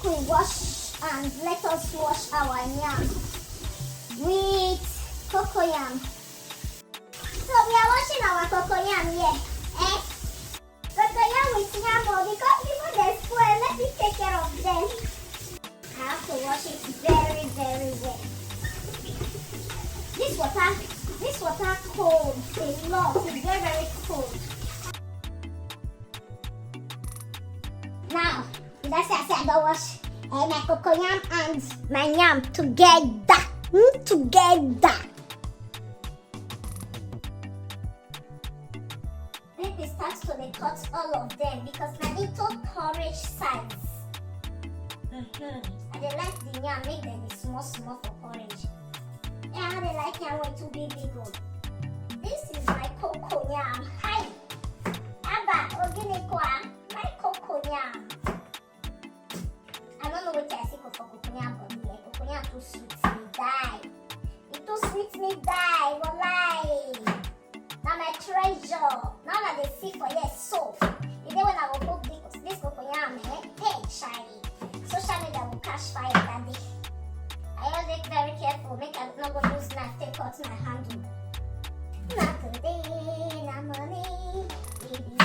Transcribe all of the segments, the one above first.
make we wash and let us wash our yam with cocoyam. So we are washing our cocoyam here. Cocoyam with yam, because before they spoil, let me take care of them. I have to wash it very, very well. This water cold a lot. It's very, very cold. Now, that's why I said I don't wash my cocoyam and my yam together. Together. Let me start to cut all of them because I need to porridge size. I dey like the yam, make them small for porridge. Yeah, I dey like yam way too big. This is my cocoyam. Hi, Abba, Oginekwa, my cocoyam. I don't know what I say for cocoyam, but yeah, cocoyam too sweet me die. It too sweet me die, walai. Now my treasure. Now that they see for yes so. The day when I will put this cocoyam, hey, shy. Social media will catch fire that day. I always be very careful, make I not go use knife, take out my handle. Not today, not money. Baby, you,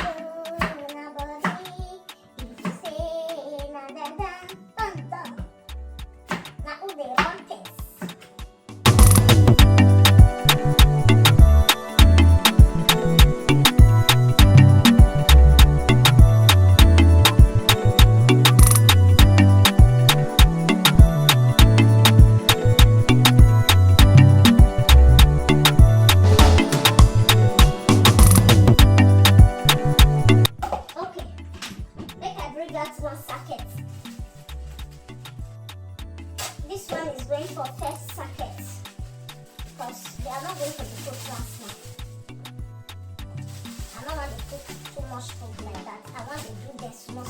not body. If you say, na da da, dun dun. Now who they want this? That's one socket. This one is going for first socket because they are not going to be cooked last now. I don't want to cook too much food like that. I want to do them small.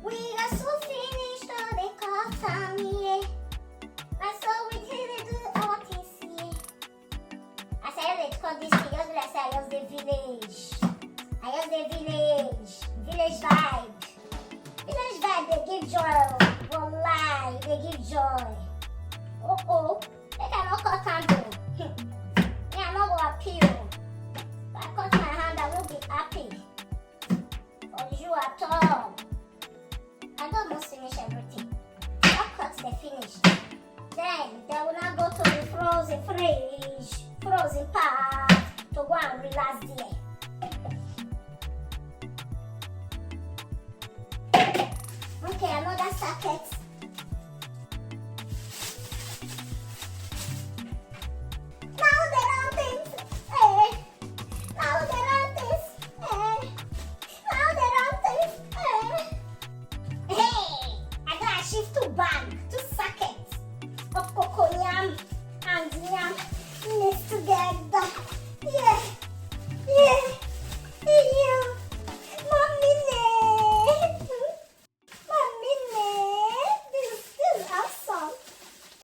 We are so finished, oh, they call time here. And so we did do all this here. I said, they call this thing, just like I use the village. I use the village vibe. Village vibe, they give joy. Wallah, they give joy. They cannot cut handle. Me, I'm not going to appeal. If I cut my hand, I won't be happy. For you at all. I don't almost finish everything. I'll cut the finish. Then, they will not go to the frozen part to go and relax there. Okay, another socket.